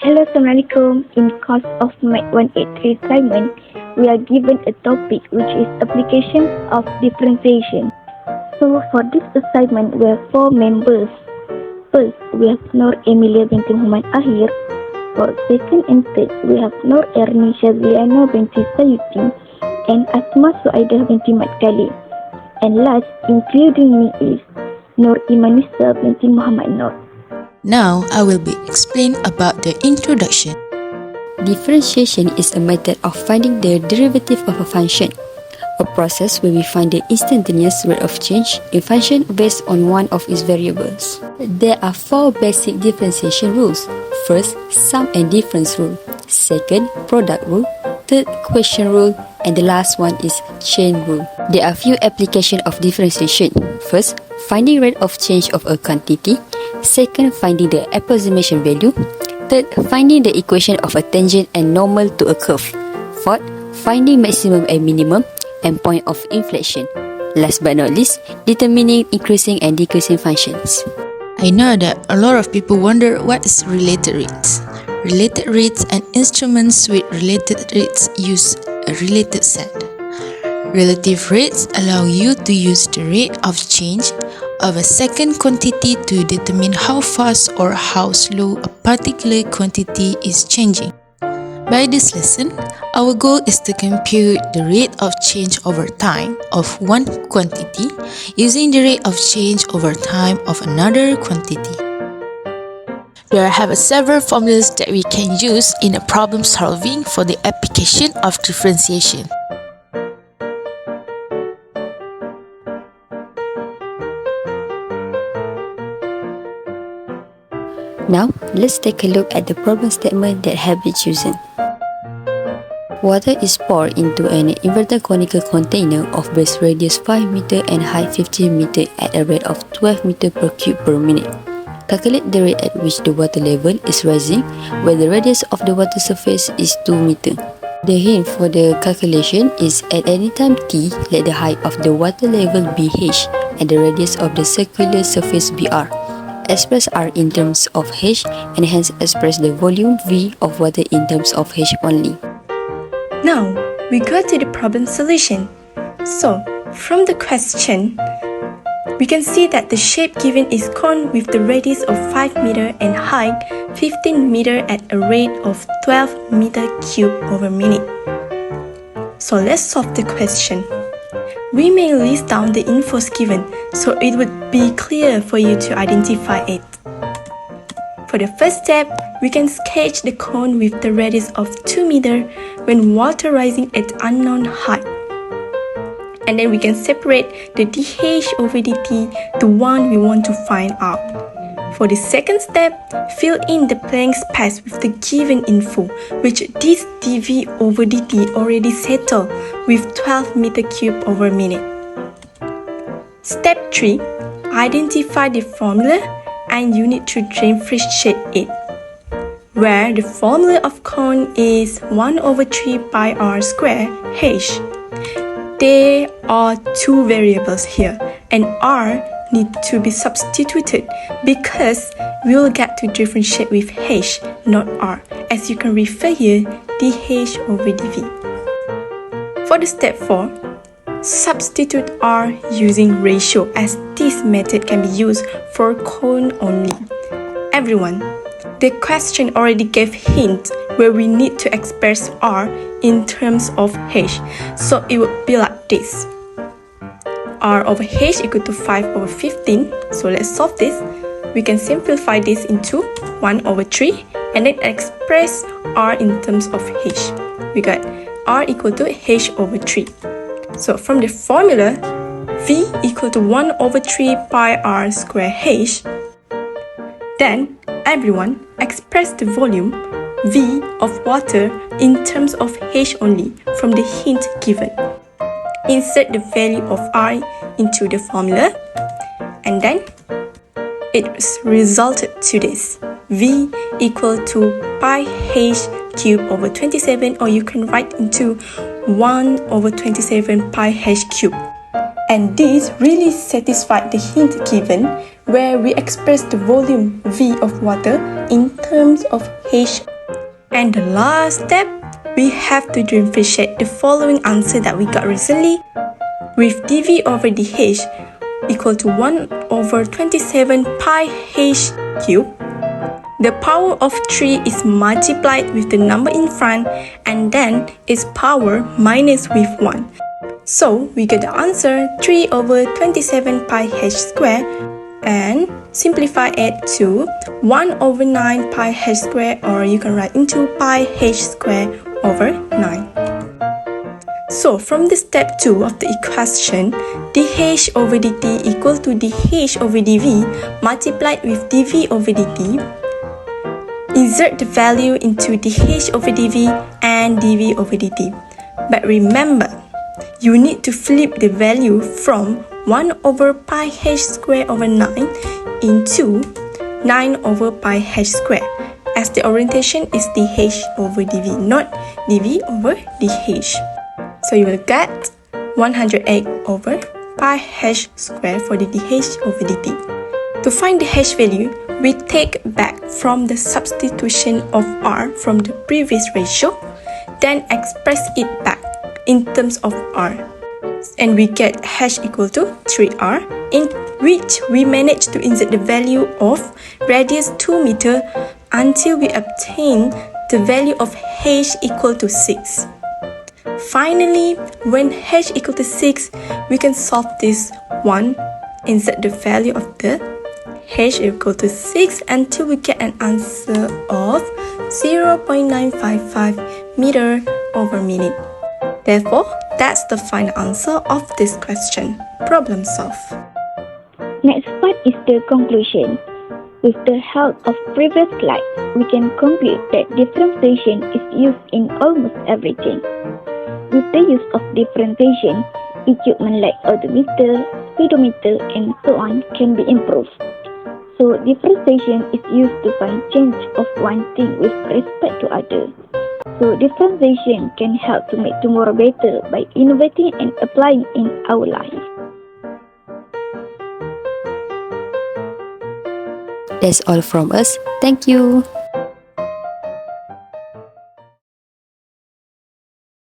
Hello, Assalamualaikum. In course of MAT183 assignment, we are given a topic which is applications of differentiation. So for this assignment, we have 4 members. First, we have Nur Emilia binti Muhammad Ahir. For second and third, we have Nur Erni Shazliana binti Sayuti and Asma Suaidah binti Mat Khalid. And last, including me, is Nur Imanisa binti Muhammad Nur. Now, I will be explain about the introduction. Differentiation is a method of finding the derivative of a function, a process where we find the instantaneous rate of change in function based on one of its variables. There are 4 basic differentiation rules. First, sum and difference rule. Second, product rule. Third, equation rule. And the last one is chain rule. There are few applications of differentiation. First, finding rate of change of a quantity. Second, finding the approximation value. Third, finding the equation of a tangent and normal to a curve. Fourth, finding maximum and minimum and point of inflection. Last but not least, determining increasing and decreasing functions. I know that a lot of people wonder what is related rates. Related rates and instruments with related rates use a related set. Relative rates allow you to use the rate of change of a second quantity to determine how fast or how slow a particular quantity is changing. By this lesson, our goal is to compute the rate of change over time of one quantity using the rate of change over time of another quantity. There are several formulas that we can use in a problem solving for the application of differentiation. Now, let's take a look at the problem statement that have been chosen. Water is poured into an inverted conical container of base radius 5 meter and height 15 meter at a rate of 12 meter per cube per minute. Calculate the rate at which the water level is rising where the radius of the water surface is 2 meter. The hint for the calculation is at any time t, let the height of the water level be h and the radius of the circular surface be r. Express r in terms of h and hence express the volume v of water in terms of h only. Now, we go to the problem solution. So, from the question, we can see that the shape given is cone with the radius of 5 meter and height 15 meter at a rate of 12 meter cube over minute. So let's solve the question. We may list down the infos given so it would be clear for you to identify it. For the first step, we can sketch the cone with the radius of 2 meter when water rising at unknown height. And then we can separate the dh over dt, the one we want to find out. For the second step, fill in the blank space with the given info, which this dv over dt already settled with 12 meter cube over minute. Step 3, identify the formula and you need to differentiate it, where the formula of cone is 1 over 3 pi r square h. There are 2 variables here and r need to be substituted because we will get to differentiate with h, not r, as you can refer here dh over dv. For the step 4, substitute r using ratio as this method can be used for cone only. Everyone, the question already gave hint where we need to express r in terms of h, so it would be like this. R over h equal to 5 over 15, so let's solve this. We can simplify this into 1 over 3 and then express r in terms of h. We got r equal to h over 3. So from the formula, v equal to 1 over 3 pi r square h. Then, everyone, express the volume v of water in terms of h only from the hint given. Insert the value of r into the formula and then it resulted to this. V equal to pi h cube over 27, or you can write into 1 over 27 pi h cube. And this really satisfied the hint given where we express the volume V of water in terms of H And the last step, we have to differentiate the following answer that we got recently with dv over dh equal to 1 over 27 pi h cube. The power of 3 is multiplied with the number in front and then its power minus with 1. So we get the answer 3 over 27 pi h square and simplify it to 1 over 9 pi h square, or you can write into pi h square over 9. So from the step 2 of the equation, dh over dt equal to dh over dv multiplied with dv over dt. Insert the value into dh over dv and dv over dt. But remember, you need to flip the value from 1 over pi h square over 9 into 9 over pi h square, as the orientation is dh over dv, not dv over dh. So you will get 108 over pi h square for the dh over dt. To find the h value, we take back from the substitution of r from the previous ratio, then express it back in terms of r. And we get h equal to 3r, in which we manage to insert the value of radius 2 meter until we obtain the value of h equal to 6. Finally, when h equal to 6, we can solve this one, insert the value of the h equal to 6 until we get an answer of 0.955 meter over minute. Therefore, that's the final answer of this question. Problem solved. Next part is the conclusion. With the help of previous slides, we can conclude that differentiation is used in almost everything. With the use of differentiation, equipment like odometer, speedometer, and so on can be improved. So differentiation is used to find change of one thing with respect to other. So differentiation can help to make tomorrow better by innovating and applying in our life. That's all from us. Thank you.